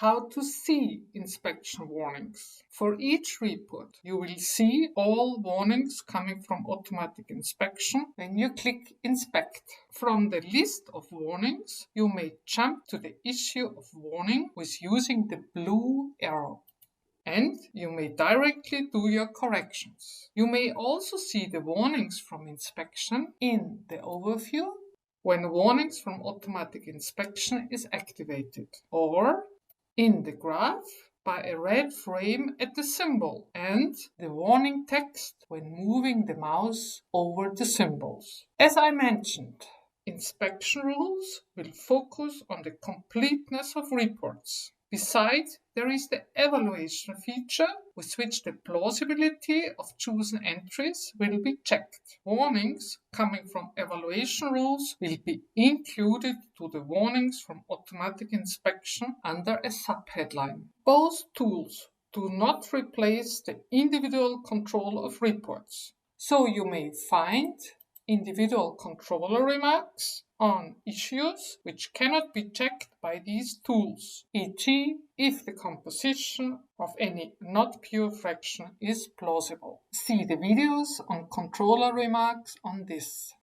how to see inspection warnings. For each report, you will see all warnings coming from automatic inspection when you click Inspect. From the list of warnings, you may jump to the issue of warning with using the blue arrow. And you may directly do your corrections. You may also see the warnings from inspection in the overview when warnings from automatic inspection is activated, or in the graph by a red frame at the symbol and the warning text when moving the mouse over the symbols. As I mentioned, inspection rules will focus on the completeness of reports. Besides, there is the evaluation feature with which the plausibility of chosen entries will be checked. Warnings coming from evaluation rules will be included to the warnings from automatic inspection under a subheadline. Both tools do not replace the individual control of reports. So you may find individual controller remarks on issues which cannot be checked by these tools, e.g. if the composition of any not pure fraction is plausible. See the videos on controller remarks on this.